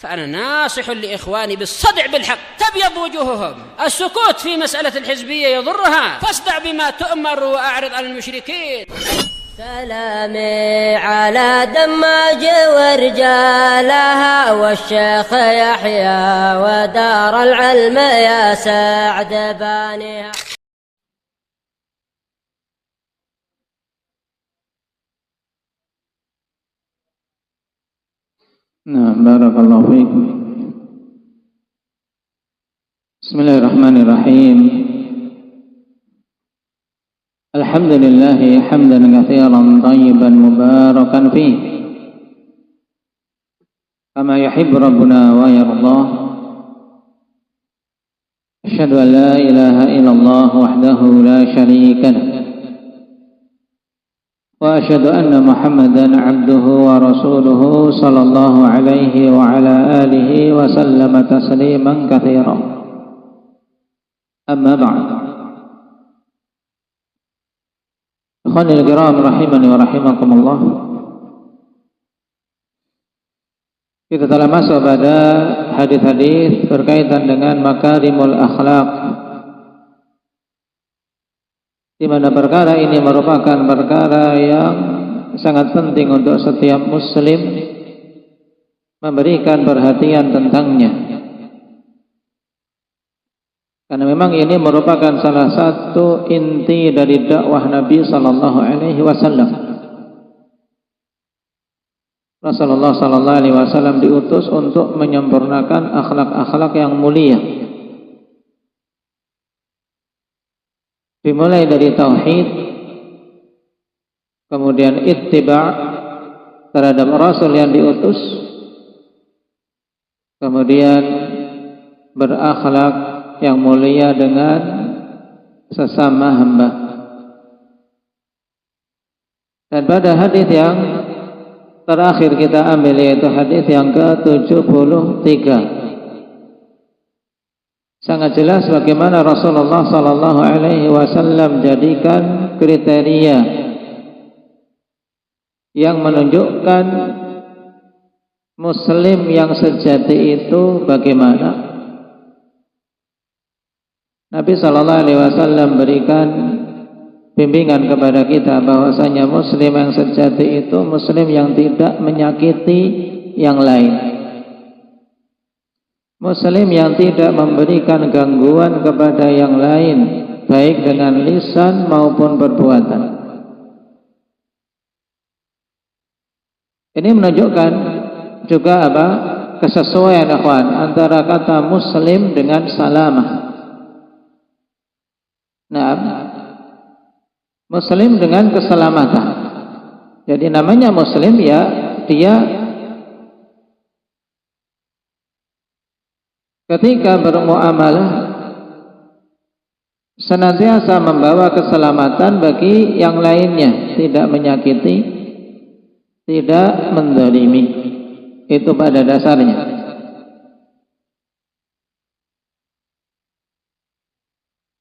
فأنا ناصح لإخواني بالصدع بالحق تبيض وجوههم. السكوت في مسألة الحزبية يضرها، فاصدع بما تؤمر وأعرض عن المشركين. سلامي على دماج ورجالها والشيخ يحيى ودار العلم يا سعد بانيها. Barakallahu fiik. Bismillahirrahmanirrahim. Alhamdulillah hamdan katsiran thayyiban mubarakan fih. Kama yuhibbu rabbuna wa yardah. Asyhadu an la ilaha illallah wahdahu la syarika lah. Wa asyhadu anna Muhammadan abduhu wa rasuluhu sallallahu alaihi wa ala alihi wa sallama tasliman katsiran. Amma ba'd. Ikhwanil kiram rahimani wa rahimakumullah. Kita telah masuk pada hadis-hadis berkaitan dengan makarimul akhlak, di mana perkara ini merupakan perkara yang sangat penting untuk setiap muslim memberikan perhatian tentangnya, karena memang ini merupakan salah satu inti dari dakwah Nabi sallallahu alaihi wasallam. Rasulullah sallallahu alaihi wasallam diutus untuk menyempurnakan akhlak-akhlak yang mulia, dimulai dari tauhid, kemudian ittiba' terhadap Rasul yang diutus, kemudian berakhlak yang mulia dengan sesama hamba. Dan pada hadis yang terakhir kita ambil, yaitu hadis yang ke-73, sangat jelas bagaimana Rasulullah sallallahu alaihi wasallam jadikan kriteria yang menunjukkan muslim yang sejati itu bagaimana. Nabi sallallahu alaihi wasallam berikan bimbingan kepada kita bahwasanya muslim yang sejati itu muslim yang tidak menyakiti yang lain, muslim yang tidak memberikan gangguan kepada yang lain, baik dengan lisan maupun perbuatan. Ini menunjukkan juga apa? Kesesuaian ikhwan antara kata muslim dengan salamah. Nah, muslim dengan keselamatan. Jadi namanya muslim ya dia ketika bermuamalah senantiasa membawa keselamatan bagi yang lainnya, tidak menyakiti, tidak menzalimi. Itu pada dasarnya.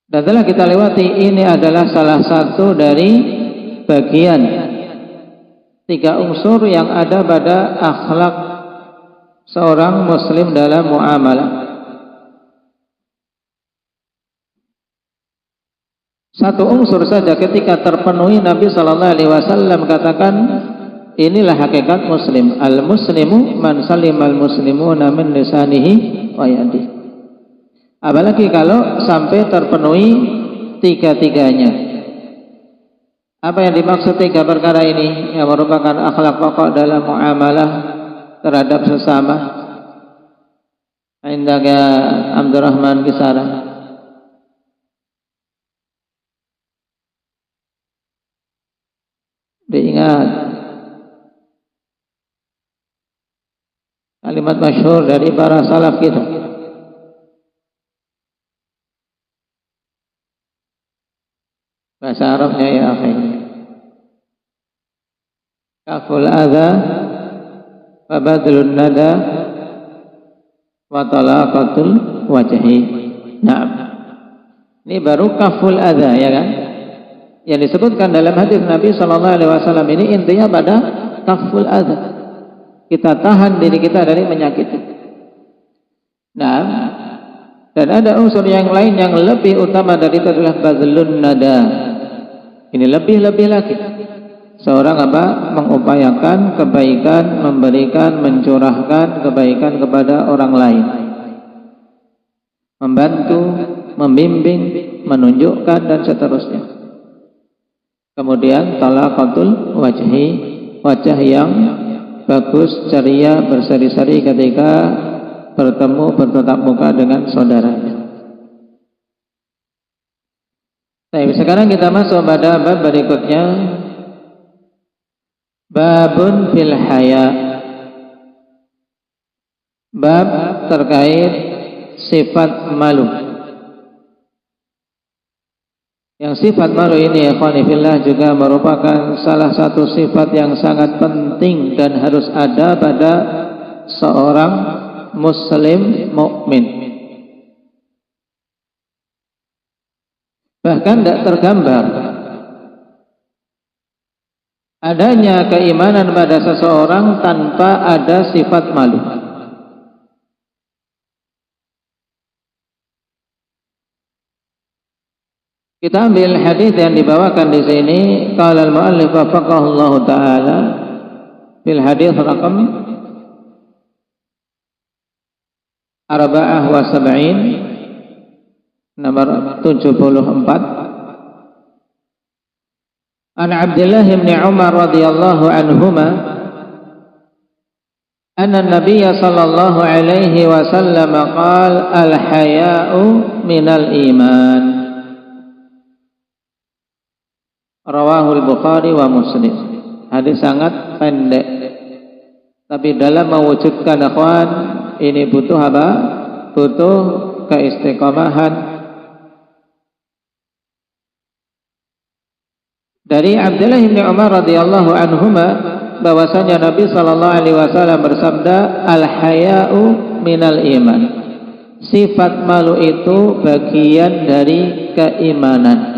Dan telah kita lewati, ini adalah salah satu dari bagian 3 unsur yang ada pada akhlak seorang muslim dalam muamalah. Satu unsur saja ketika terpenuhi, Nabi sallallahu alaihi wasallam katakan, inilah hakikat muslim. Al-muslimu man salimal muslimuna min lisanihi wa yadihi. Apalagi kalau sampai terpenuhi 3-tiganya. Apa yang dimaksud 3 perkara ini yang merupakan akhlak pokok dalam muamalah terhadap sesama? Indaka Abdurrahman Kisara. Diingat kalimat masyhur dari para salaf kita. Bahasa Arabnya ya akhi. Kaful adha wa badlun nada wa talaqatul wajhi. Naam. Ini baru kaful adha, ya kan? Yang disebutkan dalam hadis Nabi sallallahu alaihi wasallam ini intinya pada kaful adha. Kita tahan diri kita dari menyakiti. Nah, dan ada unsur yang lain yang lebih utama dari itu adalah bazlun nada. Ini lebih lagi. Seorang mengupayakan kebaikan, memberikan, mencurahkan kebaikan kepada orang lain. Membantu, membimbing, menunjukkan dan seterusnya. Kemudian talaqatul wajhi, wajah yang bagus, ceria, berseri-seri ketika bertemu bertatap muka dengan saudaranya. Baik, sekarang kita masuk pada bab berikutnya. Babun fil haya. Bab terkait sifat malu. Yang sifat malu ini, ikhwani fillah, juga merupakan salah satu sifat yang sangat penting dan harus ada pada seorang muslim mukmin. Bahkan tidak tergambar adanya keimanan pada seseorang tanpa ada sifat malu. Kita ambil hadis yang dibawakan di sini. Qala al-mu'allif wafaqahullahu taala bil hadis raqam 74, nomor 74. An Abdullah bin Umar radhiyallahu anhuma anna an-nabiy sallallahu alaihi wasallam qala al-haya'u minal iman. Rawahu al-Bukhari wa Muslim. Hadis sangat pendek, tapi dalam mewujudkan akhwan ini butuh apa? Butuh keistiqomahan. Dari Abdullah bin Umar radhiyallahu anhuma bahwasanya Nabi sallallahu alaihi wasallam bersabda, al-haya'u minal iman. Sifat malu itu bagian dari keimanan.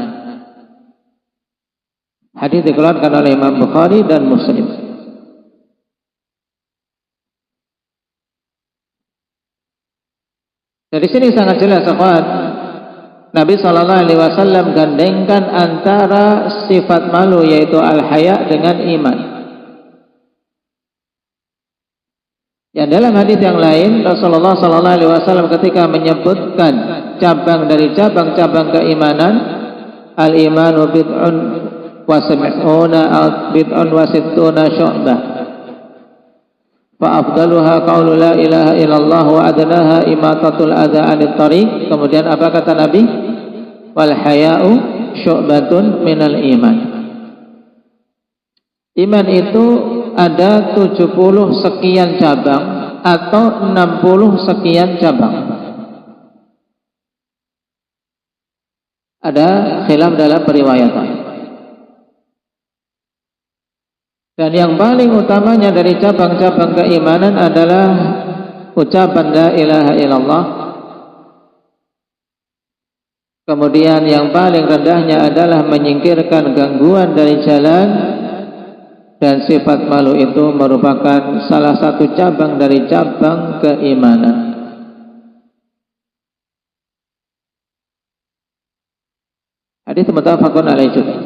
Hadis dikeluarkan oleh Imam Bukhari dan Muslim. Dari sini sangat jelas, akhwan, Nabi sallallahu alaihi wasallam gandengkan antara sifat malu yaitu al-haya dengan iman. Yang dalam hadis yang lain, Rasulullah sallallahu alaihi wasallam ketika menyebutkan cabang dari cabang-cabang keimanan, al-imanu bid'un wa sab'una bid'un wa sittuna syu'bah. Fa afdaluha qaulu la ilaha illallah wa adnaha imatatul adza 'anit thariq. Kemudian apa kata Nabi? Wal haya'u syu'batun minal iman. Iman itu ada 70 sekian cabang atau 60 sekian cabang. Ada khilaf dalam periwayatan. Dan yang paling utamanya dari cabang-cabang keimanan adalah ucapan la ilaha illallah. Kemudian yang paling rendahnya adalah menyingkirkan gangguan dari jalan. Dan sifat malu itu merupakan salah satu cabang dari cabang keimanan. Hadis muttafaqun alaih juga.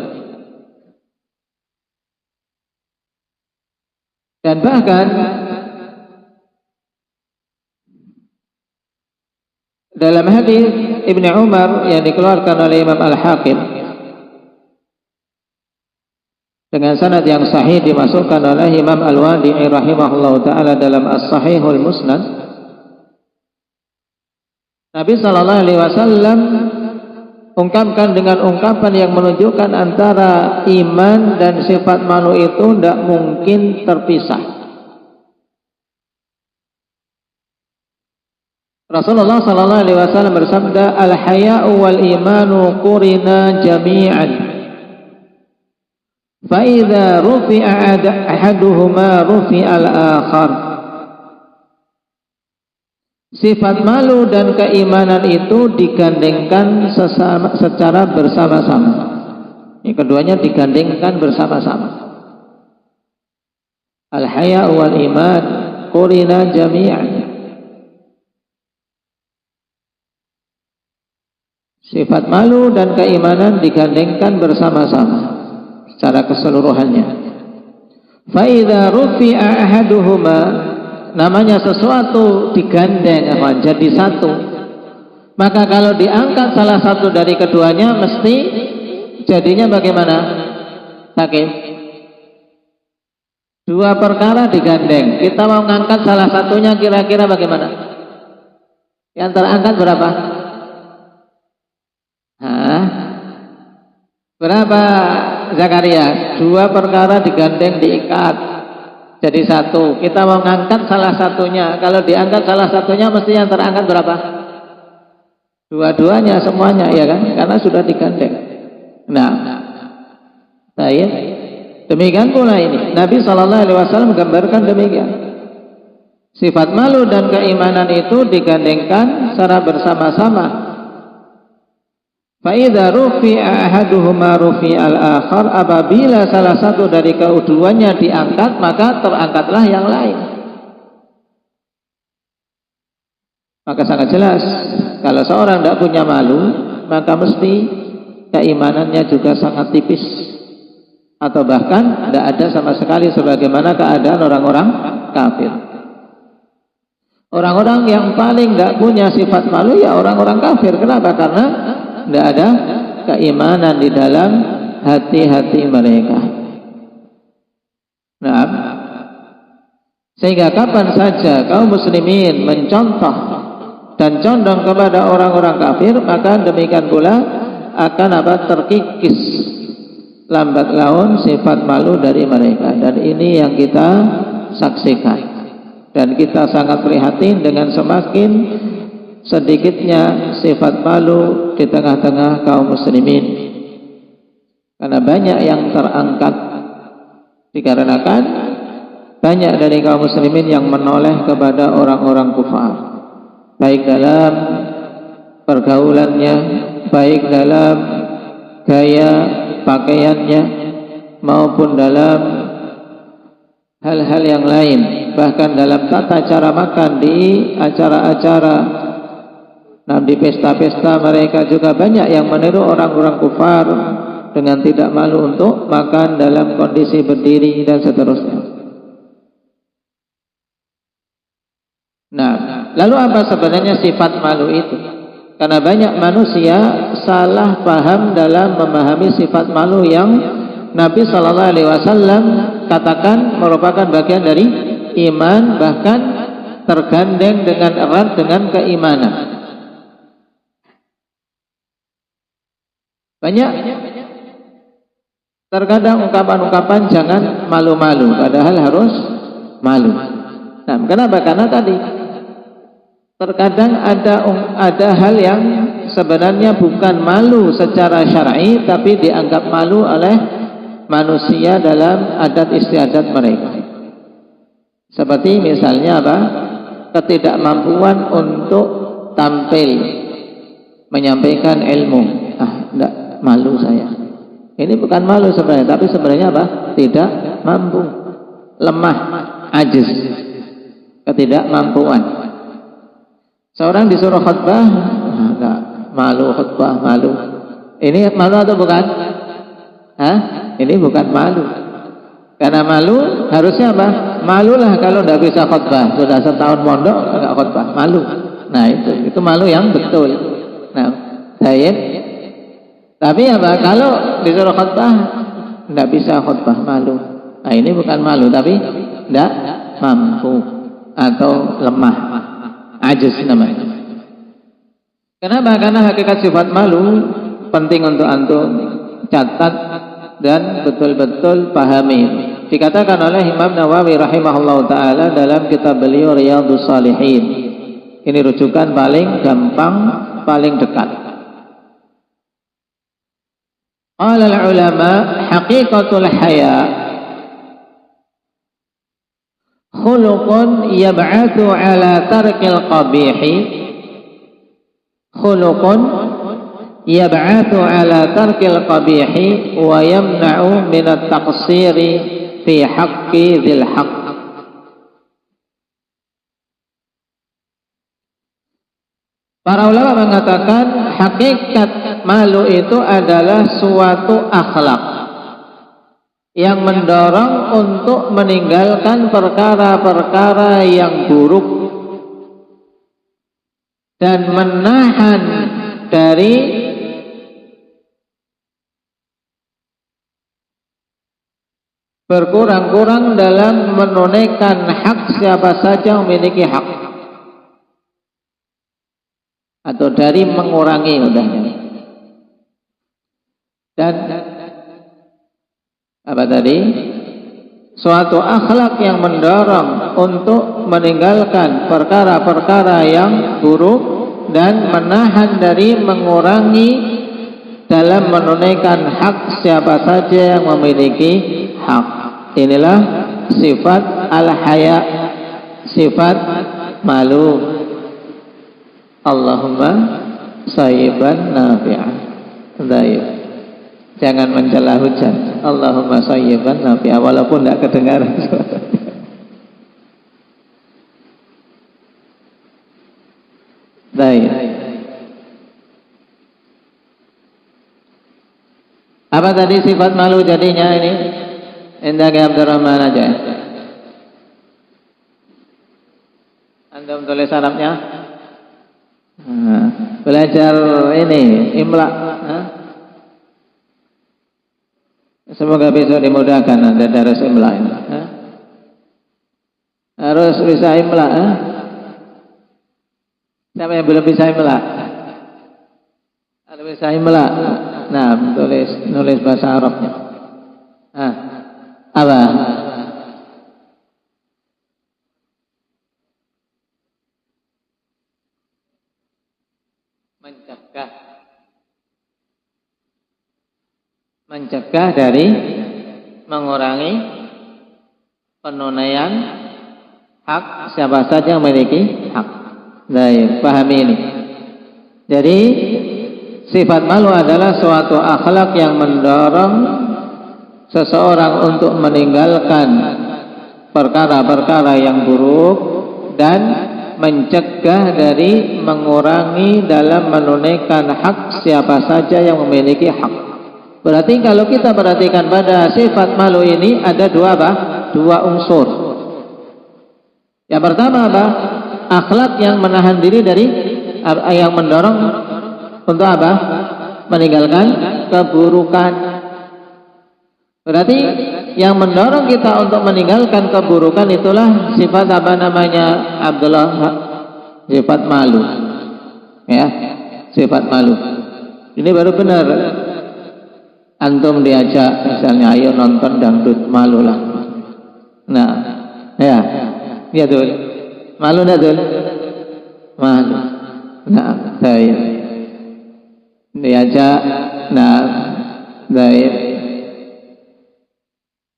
Dan bahkan dalam hadis Ibnu Umar yang dikeluarkan oleh Imam Al-Hakim dengan sanad yang sahih dimasukkan oleh Imam Al-Wadi'i rahimahullahu taala dalam As-Sahihul Musnad, Nabi sallallahu alaihi wasallam ungkapkan dengan ungkapan yang menunjukkan antara iman dan sifat malu itu tidak mungkin terpisah. Rasulullah sallallahu alaihi wasallam bersabda, al-haya'u wal imanu qurina jami'an. Fa idza rufi'a ahaduhuma rufi'al akhar. Sifat malu dan keimanan itu digandengkan secara bersama-sama. Ini keduanya digandengkan bersama-sama. Al-haya wal iman qurina jami'an. Sifat malu dan keimanan digandengkan bersama-sama secara keseluruhannya. Fa idza rufi'a ahaduhuma, namanya sesuatu digandeng jadi satu. Maka kalau diangkat salah satu dari keduanya mesti jadinya bagaimana? Hakim. Dua perkara digandeng. Kita mau ngangkat salah satunya kira-kira bagaimana? Yang terangkat berapa? Hah? Berapa Zakaria? Dua perkara digandeng diikat jadi satu. Kita mau ngangkat salah satunya. Kalau diangkat salah satunya mesti yang terangkat berapa? Dua-duanya semuanya, ya kan? Karena sudah digandeng. Nah, baik. Demikian pula ini. Nabi SAW menggambarkan demikian. Sifat malu dan keimanan itu digandengkan secara bersama-sama. Fa idza rufi'a ahaduhuma rufi'al akhar, apabila salah satu dari keduanya diangkat maka terangkatlah yang lain. Maka sangat jelas kalau seorang tidak punya malu maka mesti keimanannya juga sangat tipis atau bahkan tidak ada sama sekali sebagaimana keadaan orang-orang kafir. Orang-orang yang paling tidak punya sifat malu ya orang-orang kafir. Kenapa? Karena tidak ada keimanan di dalam hati-hati mereka. Nah, sehingga kapan saja kaum muslimin mencontoh dan condong kepada orang-orang kafir, maka demikian pula akan terkikis lambat laun sifat malu dari mereka. Dan ini yang kita saksikan. Dan kita sangat prihatin dengan semakin sedikitnya sifat malu di tengah-tengah kaum muslimin. Karena banyak yang terangkat dikarenakan banyak dari kaum muslimin yang menoleh kepada orang-orang kufar, baik dalam pergaulannya, baik dalam gaya pakaiannya, maupun dalam hal-hal yang lain. Bahkan dalam tata cara makan di acara-acara, di pesta-pesta mereka juga banyak yang meniru orang-orang kufar dengan tidak malu untuk makan dalam kondisi berdiri dan seterusnya. Nah, lalu apa sebenarnya sifat malu itu? Karena banyak manusia salah paham dalam memahami sifat malu yang Nabi SAW katakan merupakan bagian dari iman, bahkan tergandeng dengan erat dengan keimanan. Banyak terkadang ungkapan-ungkapan jangan malu-malu, padahal harus malu. Nah, kenapa? Karena tadi terkadang ada hal yang sebenarnya bukan malu secara syar'i, tapi dianggap malu oleh manusia dalam adat istiadat mereka. Seperti misalnya apa? Ketidakmampuan untuk tampil menyampaikan ilmu. Enggak, malu saya. Ini bukan malu sebenarnya, tapi sebenarnya apa? Tidak mampu, lemah, ajiz, ketidakmampuan. Seorang disuruh khutbah, enggak, malu khutbah, malu. Ini malu atau bukan? Ini bukan malu. Karena malu harusnya apa? Malulah kalau tidak bisa khutbah. Sudah setahun mondok enggak khutbah, malu. Nah, itu malu yang betul. Nah, baik. Tapi apa? Kalau disuruh khutbah tidak bisa khutbah, malu. Nah, ini bukan malu, tapi tidak mampu atau lemah, ajiz namanya. Kenapa? Karena hakikat sifat malu penting untuk antum catat dan betul-betul pahami. Dikatakan oleh Imam Nawawi rahimahullah ta'ala dalam kitab beliau Riyadhus Shalihin. Ini rujukan paling gampang, paling dekat. Qala al-ulama haqiqatul haya khuluqun yab'athu ala tarkil qabihi, khuluqun yab'athu ala tarkil qabihi wa yamna'u min at-taqsiri fi haqqi dzil haqq. Para ulama mengatakan hakikat malu itu adalah suatu akhlak yang mendorong untuk meninggalkan perkara-perkara yang buruk dan menahan dari berkurang-kurang dalam menunaikan hak siapa saja yang memiliki hak, atau dari mengurangi udahnya. Dan apa tadi? Suatu akhlak yang mendorong untuk meninggalkan perkara-perkara yang buruk dan menahan dari mengurangi dalam menunaikan hak siapa saja yang memiliki hak. Inilah sifat al-haya, sifat malu. Allahumma sayyiban nafi'an. Baik. Jangan mencela hujan. Allahumma sayyiban nafi'an, walaupun tidak kedengaran. Baik. Apa tadi sifat malu jadinya ini? Indah ke Abdurrahman aja. Anda tulis Arabnya? Belajar ini imla. Semoga besok dimudahkan Anda darus imla ini. Harus bisa imla. Siapa yang belum bisa imla? Harus bisa imla. Nah, nulis bahasa Arabnya. Apa? Mencegah dari mengurangi penunaian hak siapa saja yang memiliki hak. Baik, pahami ini. Jadi sifat malu adalah suatu akhlak yang mendorong seseorang untuk meninggalkan perkara-perkara yang buruk dan mencegah dari mengurangi dalam menunaikan hak siapa saja yang memiliki hak. Berarti kalau kita perhatikan pada sifat malu ini ada dua unsur. Yang pertama apa? Akhlak yang menahan diri dari yang mendorong untuk apa? Meninggalkan keburukan. Berarti yang mendorong kita untuk meninggalkan keburukan itulah sifat apa namanya Abdullah? Sifat malu. Ya, sifat malu. Ini baru benar. Antum diajak misalnya ayo nonton dangdut, malulah. Nah, ya tuh. Malu enggak tuh? Malu. Nah, saya diajak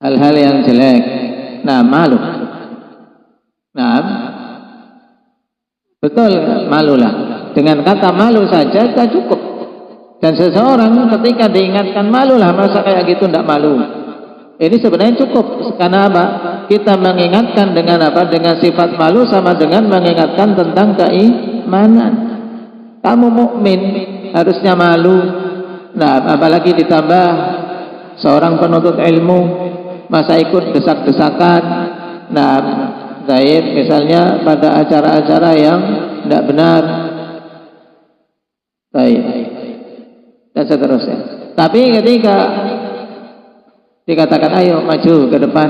hal-hal yang jelek. Nah, malu. Nah, betul, malulah. Dengan kata malu saja sudah cukup. Dan seseorang ketika diingatkan malulah, masa kayak gitu tidak malu. Ini sebenarnya cukup. Karena apa? Kita mengingatkan dengan apa? Dengan sifat malu sama dengan mengingatkan tentang keimanan. Kamu mukmin harusnya malu. Nah, apalagi ditambah seorang penuntut ilmu, masa ikut desak-desakan. Nah, baik misalnya pada acara-acara yang tidak benar. Baik. Dan seterusnya. Tapi ketika dikatakan ayo maju ke depan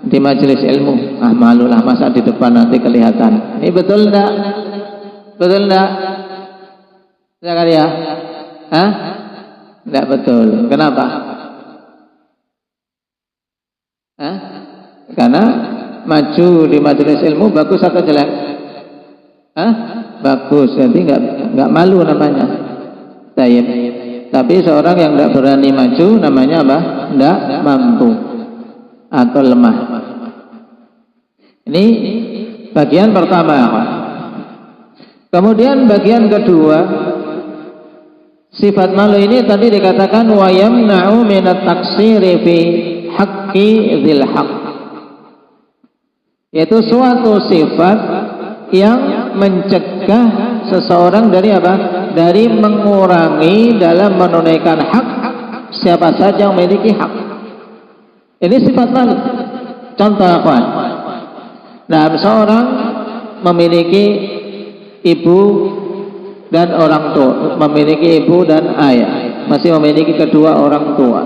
di majelis ilmu, malulah masa di depan nanti kelihatan. Ini betul enggak? Betul enggak? Zakaria? Enggak betul. Kenapa? Karena maju di majelis ilmu bagus atau jelek? Bagus. Jadi enggak malu namanya. Tapi seorang yang tidak berani maju namanya apa? Tidak mampu atau lemah. Ini bagian pertama. Kemudian bagian kedua, sifat malu ini tadi dikatakan wa yamna'u minat taksiri fi haqqi dzil haqq, yaitu suatu sifat yang mencegah seseorang dari apa? dari mengurangi dalam menunaikan hak siapa saja yang memiliki hak. Ini sifat malu. Contoh akhwan, nah seorang memiliki ibu dan orang tua, memiliki ibu dan ayah, masih memiliki kedua orang tua.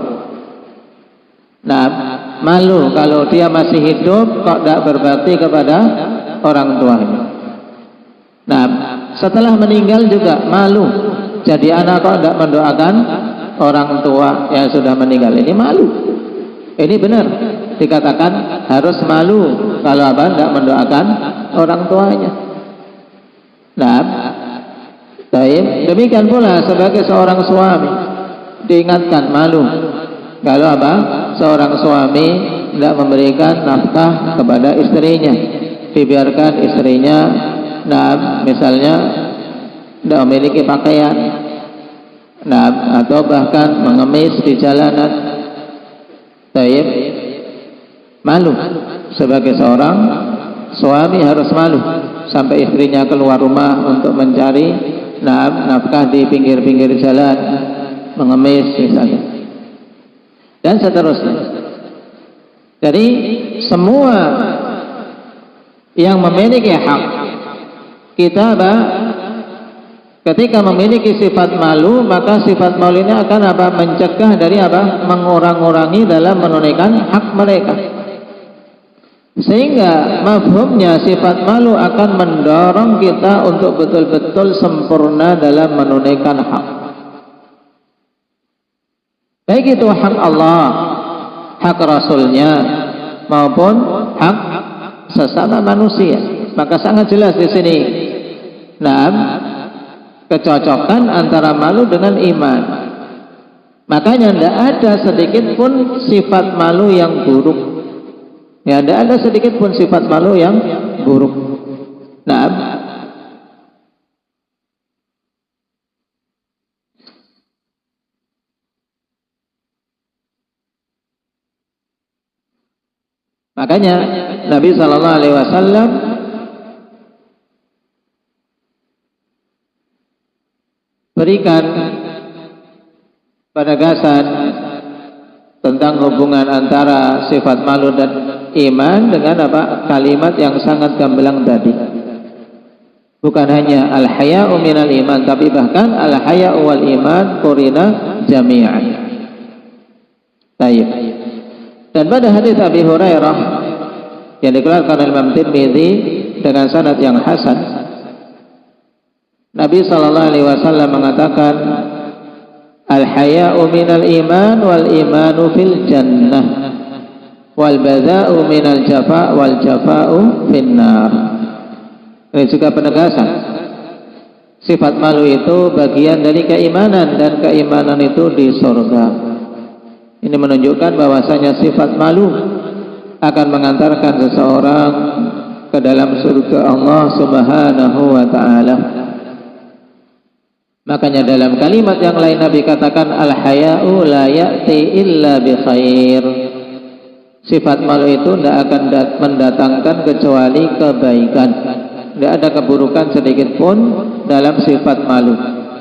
Nah, malu kalau dia masih hidup kok tidak berbakti kepada orang tuanya. Nah, setelah meninggal juga malu. Jadi anak kok tidak mendoakan orang tua yang sudah meninggal. Ini malu. Ini benar. Dikatakan harus malu kalau abang tidak mendoakan orang tuanya. Nah, demikian pula sebagai seorang suami diingatkan malu kalau abang seorang suami tidak memberikan nafkah kepada istrinya, dibiarkan istrinya, nah misalnya tidak memiliki pakaian, nah atau bahkan mengemis di jalanan. Malu sebagai seorang suami harus malu sampai istrinya keluar rumah untuk mencari nafkah di pinggir-pinggir jalan, mengemis misalnya, dan seterusnya. Jadi semua yang memiliki hak kita ketika memiliki sifat malu, maka sifat malu ini akan mencegah dari mengurang-urangi dalam menunaikan hak mereka. Sehingga mafhumnya sifat malu akan mendorong kita untuk betul-betul sempurna dalam menunaikan hak. Baik itu hak Allah, hak Rasulnya, maupun hak sesama manusia. Maka sangat jelas di sini. Nah, kecocokan antara malu dengan iman. Makanya tidak ada sedikit pun sifat malu yang buruk. Ya, tidak ada sedikit pun sifat malu yang buruk. Nah, makanya Nabi Sallallahu Alaihi Wasallam berikan penegasan tentang hubungan antara sifat malu dan iman dengan kalimat yang sangat gamblang tadi. Bukan hanya al-haya'u minal iman, tapi bahkan al-haya'u wal iman qurina jami'an. Baik. Dan pada hadis Abi Hurairah yang dikeluarkan oleh Imam Tirmidzi dengan sanad yang hasan, Nabi sallallahu alaihi wasallam mengatakan, al-haya'u minal iman wal imanu fil jannah wal bada'u minal jafa wal jafa'u finnar. Ini juga penegasan. Sifat malu itu bagian dari keimanan dan keimanan itu di surga. Ini menunjukkan bahwasanya sifat malu akan mengantarkan seseorang ke dalam surga Allah Subhanahu wa taala. Makanya dalam kalimat yang lain Nabi katakan al-haya'u la ya'ti illa bi khair. Sifat malu itu tidak akan mendatangkan kecuali kebaikan. Tidak ada keburukan sedikit pun dalam sifat malu.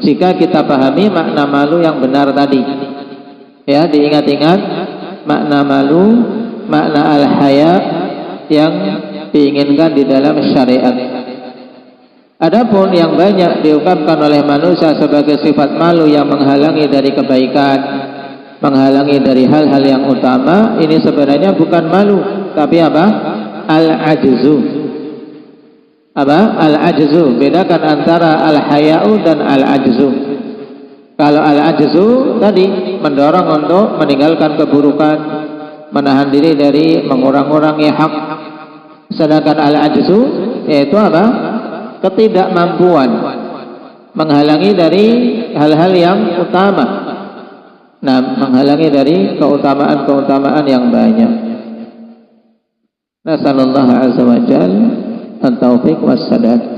Jika kita pahami makna malu yang benar tadi. Ya, diingat-ingat makna malu, makna al-haya yang diinginkan di dalam syariat. Adapun yang banyak diungkapkan oleh manusia sebagai sifat malu yang menghalangi dari kebaikan, menghalangi dari hal-hal yang utama, ini sebenarnya bukan malu, tapi al-ajzu. Al-ajzu. Bedakan antara al-haya'u dan al-ajzu. Kalau al-ajzu tadi mendorong untuk meninggalkan keburukan, menahan diri dari mengurang-urangi hak. Sedangkan al-ajzu yaitu ketidakmampuan, menghalangi dari hal-hal yang utama. Nah, menghalangi dari keutamaan-keutamaan yang banyak. Nasallallahu azza wa jalla at-taufiq was sadad.